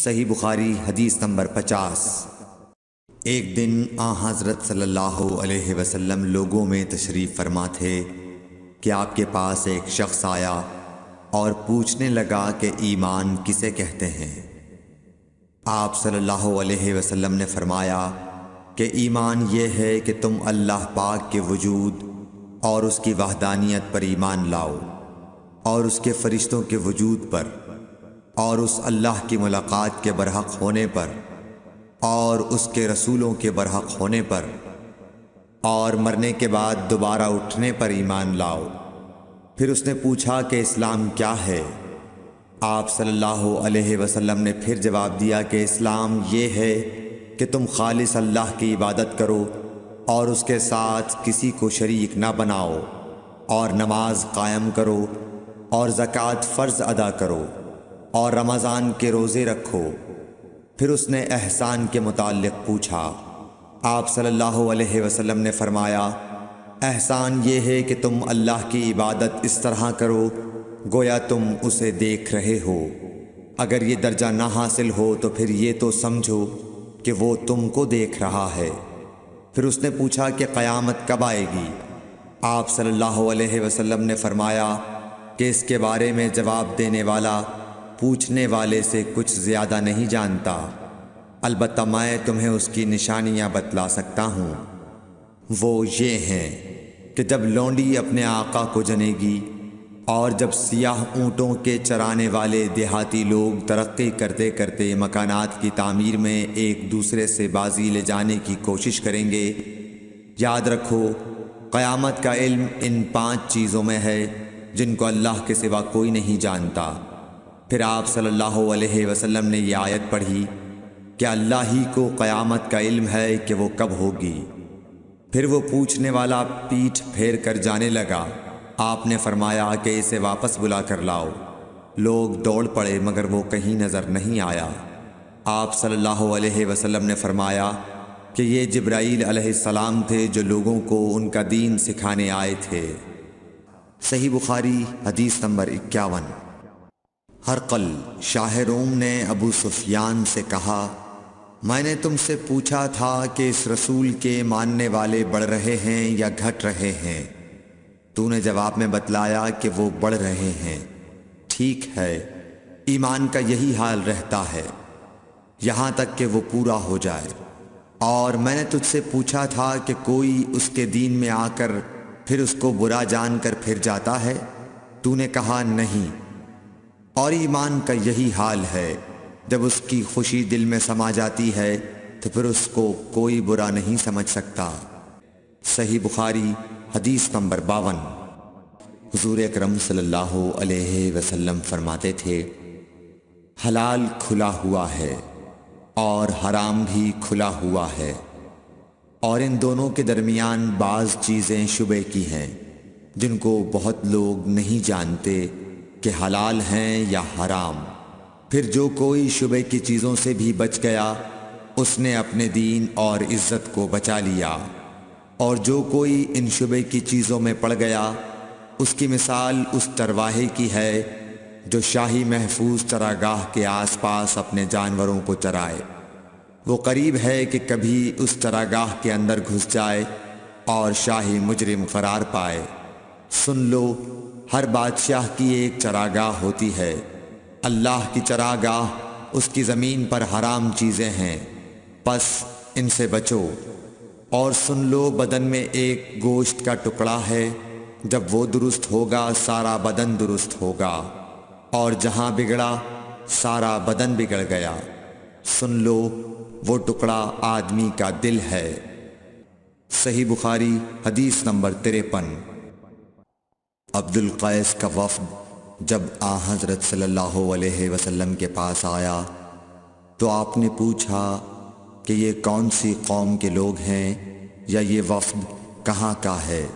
صحیح بخاری حدیث نمبر 50۔ ایک دن حضرت صلی اللہ علیہ وسلم لوگوں میں تشریف فرما تھے کہ آپ کے پاس ایک شخص آیا اور پوچھنے لگا کہ ایمان کسے کہتے ہیں۔ آپ صلی اللہ علیہ وسلم نے فرمایا کہ ایمان یہ ہے کہ تم اللہ پاک کے وجود اور اس کی وحدانیت پر ایمان لاؤ، اور اس کے فرشتوں کے وجود پر، اور اس اللہ کی ملاقات کے برحق ہونے پر، اور اس کے رسولوں کے برحق ہونے پر، اور مرنے کے بعد دوبارہ اٹھنے پر ایمان لاؤ۔ پھر اس نے پوچھا کہ اسلام کیا ہے؟ آپ صلی اللہ علیہ وسلم نے پھر جواب دیا کہ اسلام یہ ہے کہ تم خالص اللہ کی عبادت کرو اور اس کے ساتھ کسی کو شریک نہ بناؤ، اور نماز قائم کرو، اور زکوٰۃ فرض ادا کرو، اور رمضان کے روزے رکھو۔ پھر اس نے احسان کے متعلق پوچھا۔ آپ صلی اللہ علیہ وسلم نے فرمایا، احسان یہ ہے کہ تم اللہ کی عبادت اس طرح کرو گویا تم اسے دیکھ رہے ہو۔ اگر یہ درجہ نہ حاصل ہو تو پھر یہ تو سمجھو کہ وہ تم کو دیکھ رہا ہے۔ پھر اس نے پوچھا کہ قیامت کب آئے گی؟ آپ صلی اللہ علیہ وسلم نے فرمایا کہ اس کے بارے میں جواب دینے والا پوچھنے والے سے کچھ زیادہ نہیں جانتا، البتہ میں تمہیں اس کی نشانیاں بتلا سکتا ہوں۔ وہ یہ ہیں کہ جب لونڈی اپنے آقا کو جنے گی، اور جب سیاہ اونٹوں کے چرانے والے دیہاتی لوگ ترقی کرتے کرتے مکانات کی تعمیر میں ایک دوسرے سے بازی لے جانے کی کوشش کریں گے، یاد رکھو قیامت کا علم ان 5 چیزوں میں ہے جن کو اللہ کے سوا کوئی نہیں جانتا۔ پھر آپ صلی اللہ علیہ وسلم نے یہ آیت پڑھی کہ اللہ ہی کو قیامت کا علم ہے کہ وہ کب ہوگی۔ پھر وہ پوچھنے والا پیٹھ پھیر کر جانے لگا۔ آپ نے فرمایا کہ اسے واپس بلا کر لاؤ۔ لوگ دوڑ پڑے مگر وہ کہیں نظر نہیں آیا۔ آپ صلی اللہ علیہ وسلم نے فرمایا کہ یہ جبرائیل علیہ السلام تھے جو لوگوں کو ان کا دین سکھانے آئے تھے۔ صحیح بخاری حدیث نمبر 51۔ ہرقل شاہ روم نے ابو سفیان سے کہا، میں نے تم سے پوچھا تھا کہ اس رسول کے ماننے والے بڑھ رہے ہیں یا گھٹ رہے ہیں؟ تو نے جواب میں بتلایا کہ وہ بڑھ رہے ہیں۔ ٹھیک ہے، ایمان کا یہی حال رہتا ہے یہاں تک کہ وہ پورا ہو جائے۔ اور میں نے تجھ سے پوچھا تھا کہ کوئی اس کے دین میں آ کر پھر اس کو برا جان کر پھر جاتا ہے؟ تو نے کہا نہیں۔ اور ایمان کا یہی حال ہے، جب اس کی خوشی دل میں سما جاتی ہے تو پھر اس کو کوئی برا نہیں سمجھ سکتا۔ صحیح بخاری حدیث نمبر 52۔ حضور اکرم صلی اللہ علیہ وسلم فرماتے تھے، حلال کھلا ہوا ہے اور حرام بھی کھلا ہوا ہے، اور ان دونوں کے درمیان بعض چیزیں شبے کی ہیں جن کو بہت لوگ نہیں جانتے کہ حلال ہیں یا حرام۔ پھر جو کوئی شبے کی چیزوں سے بھی بچ گیا اس نے اپنے دین اور عزت کو بچا لیا، اور جو کوئی ان شبے کی چیزوں میں پڑ گیا اس کی مثال اس چرواہے کی ہے جو شاہی محفوظ چراگاہ کے آس پاس اپنے جانوروں کو چرائے۔ وہ قریب ہے کہ کبھی اس چراگاہ کے اندر گھس جائے اور شاہی مجرم قرار پائے۔ سن لو، ہر بادشاہ کی ایک چراگاہ ہوتی ہے، اللہ کی چراگاہ اس کی زمین پر حرام چیزیں ہیں، پس ان سے بچو۔ اور سن لو، بدن میں ایک گوشت کا ٹکڑا ہے، جب وہ درست ہوگا سارا بدن درست ہوگا، اور جہاں بگڑا سارا بدن بگڑ گیا۔ سن لو، وہ ٹکڑا آدمی کا دل ہے۔ صحیح بخاری حدیث نمبر 53۔ عبد القیس کا وفد جب حضرت صلی اللہ علیہ وسلم کے پاس آیا تو آپ نے پوچھا کہ یہ کون سی قوم کے لوگ ہیں یا یہ وفد کہاں کا ہے؟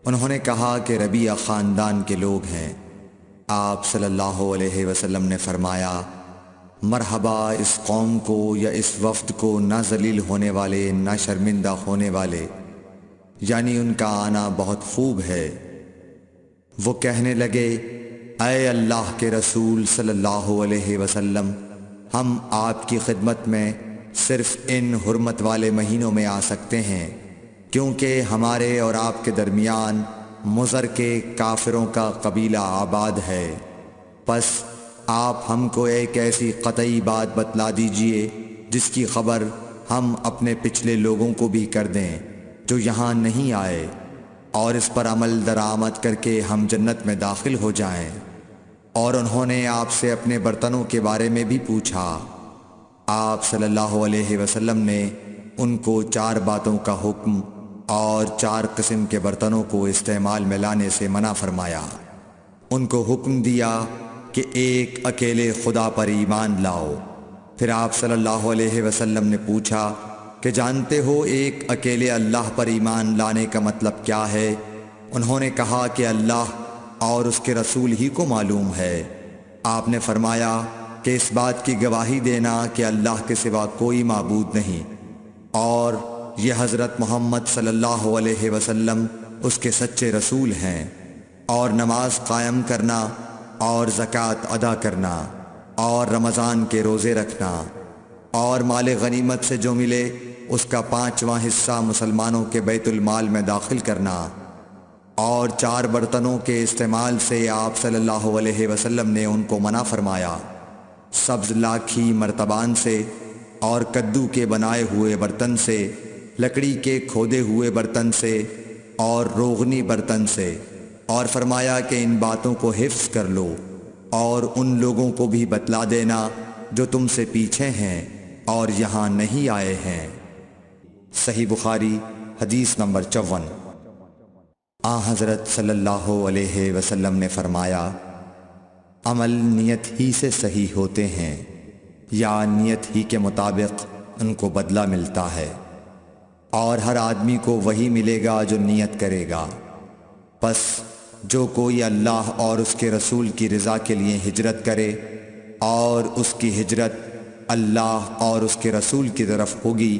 انہوں نے کہا کہ ربیعہ خاندان کے لوگ ہیں۔ آپ صلی اللہ علیہ وسلم نے فرمایا، مرحبا اس قوم کو یا اس وفد کو، نہ ذلیل ہونے والے نہ شرمندہ ہونے والے، یعنی ان کا آنا بہت خوب ہے۔ وہ کہنے لگے، اے اللہ کے رسول صلی اللہ علیہ وسلم، ہم آپ کی خدمت میں صرف ان حرمت والے مہینوں میں آ سکتے ہیں، کیونکہ ہمارے اور آپ کے درمیان مضر کے کافروں کا قبیلہ آباد ہے۔ پس آپ ہم کو ایک ایسی قطعی بات بتلا دیجئے جس کی خبر ہم اپنے پچھلے لوگوں کو بھی کر دیں جو یہاں نہیں آئے، اور اس پر عمل درآمد کر کے ہم جنت میں داخل ہو جائیں۔ اور انہوں نے آپ سے اپنے برتنوں کے بارے میں بھی پوچھا۔ آپ صلی اللہ علیہ وسلم نے ان کو 4 باتوں کا حکم اور 4 قسم کے برتنوں کو استعمال میں لانے سے منع فرمایا۔ ان کو حکم دیا کہ ایک اکیلے خدا پر ایمان لاؤ۔ پھر آپ صلی اللہ علیہ وسلم نے پوچھا کہ جانتے ہو ایک اکیلے اللہ پر ایمان لانے کا مطلب کیا ہے؟ انہوں نے کہا کہ اللہ اور اس کے رسول ہی کو معلوم ہے۔ آپ نے فرمایا کہ اس بات کی گواہی دینا کہ اللہ کے سوا کوئی معبود نہیں، اور یہ حضرت محمد صلی اللہ علیہ وسلم اس کے سچے رسول ہیں، اور نماز قائم کرنا اور زکوٰۃ ادا کرنا اور رمضان کے روزے رکھنا اور مال غنیمت سے جو ملے اس کا 5واں حصہ مسلمانوں کے بیت المال میں داخل کرنا، اور 4 برتنوں کے استعمال سے آپ صلی اللہ علیہ وسلم نے ان کو منع فرمایا، سبز لاکھی مرتبان سے اور کدو کے بنائے ہوئے برتن سے، لکڑی کے کھودے ہوئے برتن سے اور روغنی برتن سے، اور فرمایا کہ ان باتوں کو حفظ کر لو اور ان لوگوں کو بھی بتلا دینا جو تم سے پیچھے ہیں اور یہاں نہیں آئے ہیں۔ صحیح بخاری حدیث نمبر 54۔ حضرت صلی اللہ علیہ وسلم نے فرمایا، عمل نیت ہی سے صحیح ہوتے ہیں یا نیت ہی کے مطابق ان کو بدلہ ملتا ہے، اور ہر آدمی کو وہی ملے گا جو نیت کرے گا۔ پس جو کوئی اللہ اور اس کے رسول کی رضا کے لیے ہجرت کرے اور اس کی ہجرت اللہ اور اس کے رسول کی طرف ہوگی،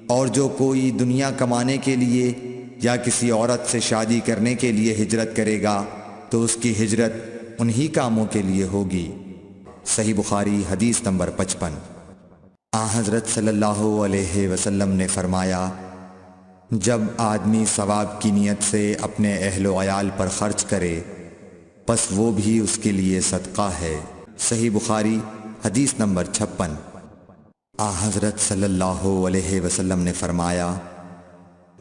اور جو کوئی دنیا کمانے کے لیے یا کسی عورت سے شادی کرنے کے لیے ہجرت کرے گا تو اس کی ہجرت انہی کاموں کے لیے ہوگی۔ صحیح بخاری حدیث نمبر 55۔ حضرت صلی اللہ علیہ وسلم نے فرمایا، جب آدمی ثواب کی نیت سے اپنے اہل و عیال پر خرچ کرے پس وہ بھی اس کے لیے صدقہ ہے۔ صحیح بخاری حدیث نمبر 56۔ حضرت صلی اللہ علیہ وسلم نے فرمایا،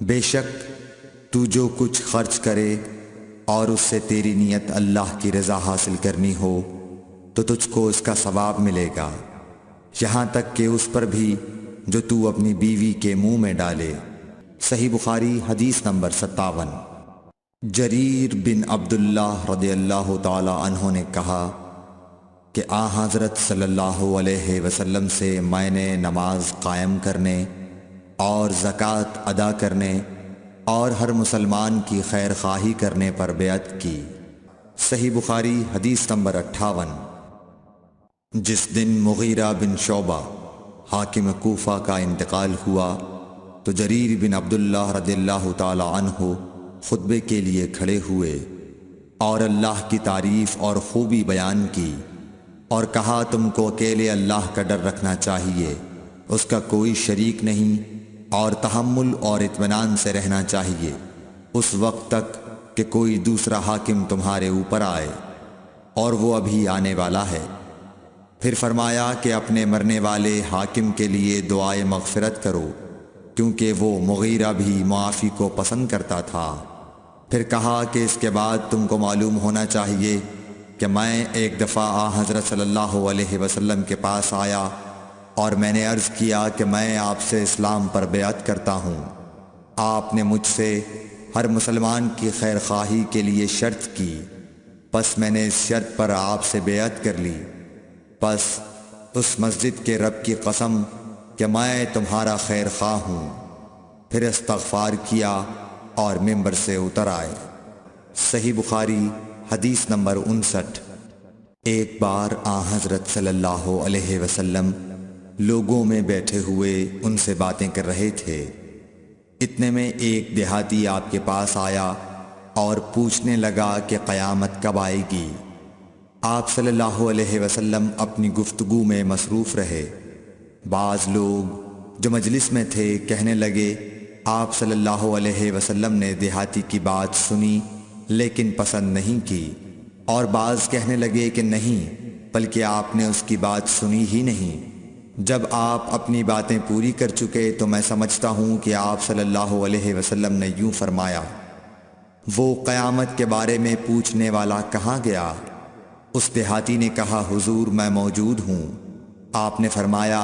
بے شک تو جو کچھ خرچ کرے اور اس سے تیری نیت اللہ کی رضا حاصل کرنی ہو تو تجھ کو اس کا ثواب ملے گا، یہاں تک کہ اس پر بھی جو تو اپنی بیوی کے منہ میں ڈالے۔ صحیح بخاری حدیث نمبر 57۔ جریر بن عبداللہ رضی اللہ تعالی عنہ نے کہا کہ حضرت صلی اللہ علیہ وسلم سے میں نے نماز قائم کرنے اور زکوٰۃ ادا کرنے اور ہر مسلمان کی خیر خواہی کرنے پر بیعت کی۔ صحیح بخاری حدیث نمبر 58۔ جس دن مغیرہ بن شعبہ حاکم کوفہ کا انتقال ہوا تو جریر بن عبداللہ رضی اللہ تعالی عنہ خطبے کے لیے کھڑے ہوئے اور اللہ کی تعریف اور خوبی بیان کی، اور کہا تم کو اکیلے اللہ کا ڈر رکھنا چاہیے، اس کا کوئی شریک نہیں، اور تحمل اور اطمینان سے رہنا چاہیے اس وقت تک کہ کوئی دوسرا حاکم تمہارے اوپر آئے، اور وہ ابھی آنے والا ہے۔ پھر فرمایا کہ اپنے مرنے والے حاکم کے لیے دعائے مغفرت کرو، کیونکہ وہ مغیرہ بھی معافی کو پسند کرتا تھا۔ پھر کہا کہ اس کے بعد تم کو معلوم ہونا چاہیے کہ میں ایک دفعہ حضرت صلی اللہ علیہ وسلم کے پاس آیا اور میں نے عرض کیا کہ میں آپ سے اسلام پر بیعت کرتا ہوں۔ آپ نے مجھ سے ہر مسلمان کی خیر خواہی کے لیے شرط کی، پس میں نے اس شرط پر آپ سے بیعت کر لی۔ پس اس مسجد کے رب کی قسم کہ میں تمہارا خیر خواہ ہوں۔ پھر استغفار کیا اور ممبر سے اتر آئے۔ صحیح بخاری حدیث نمبر 59۔ ایک بار حضرت صلی اللہ علیہ وسلم لوگوں میں بیٹھے ہوئے ان سے باتیں کر رہے تھے، اتنے میں ایک دیہاتی آپ کے پاس آیا اور پوچھنے لگا کہ قیامت کب آئے گی۔ آپ صلی اللہ علیہ وسلم اپنی گفتگو میں مصروف رہے۔ بعض لوگ جو مجلس میں تھے کہنے لگے آپ صلی اللہ علیہ وسلم نے دیہاتی کی بات سنی لیکن پسند نہیں کی، اور بعض کہنے لگے کہ نہیں بلکہ آپ نے اس کی بات سنی ہی نہیں۔ جب آپ اپنی باتیں پوری کر چکے تو میں سمجھتا ہوں کہ آپ صلی اللہ علیہ وسلم نے یوں فرمایا، وہ قیامت کے بارے میں پوچھنے والا کہاں گیا؟ اس دیہاتی نے کہا حضور میں موجود ہوں۔ آپ نے فرمایا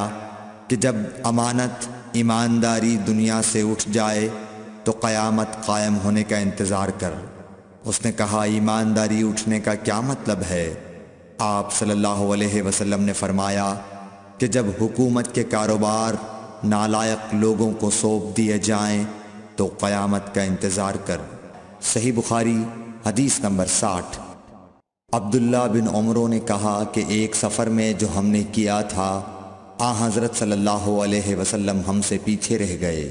کہ جب امانت ایمانداری دنیا سے اٹھ جائے تو قیامت قائم ہونے کا انتظار کر۔ اس نے کہا ایمانداری اٹھنے کا کیا مطلب ہے؟ آپ صلی اللہ علیہ وسلم نے فرمایا کہ جب حکومت کے کاروبار نالائق لوگوں کو سونپ دیے جائیں تو قیامت کا انتظار کر۔ صحیح بخاری حدیث نمبر 60۔ عبداللہ بن عمرو نے کہا کہ ایک سفر میں جو ہم نے کیا تھا حضرت صلی اللہ علیہ وسلم ہم سے پیچھے رہ گئے،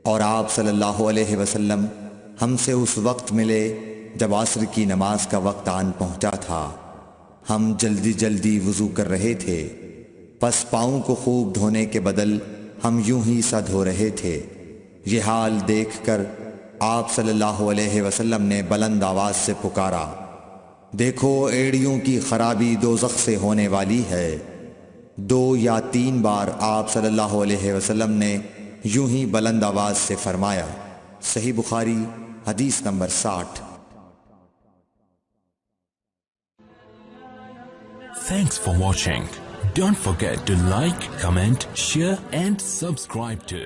اور آپ صلی اللہ علیہ وسلم ہم سے اس وقت ملے جب عصر کی نماز کا وقت آن پہنچا تھا۔ ہم جلدی جلدی وضو کر رہے تھے، پس پاؤں کو خوب دھونے کے بدل ہم یوں ہی سا دھو رہے تھے۔ یہ حال دیکھ کر آپ صلی اللہ علیہ وسلم نے بلند آواز سے پکارا، دیکھو ایڑیوں کی خرابی دوزخ سے ہونے والی ہے۔ 2 یا 3 بار آپ صلی اللہ علیہ وسلم نے یوں ہی بلند آواز سے فرمایا۔ صحیح بخاری حدیث number 60۔ Thanks for watching. Don't forget to like, comment, share and subscribe to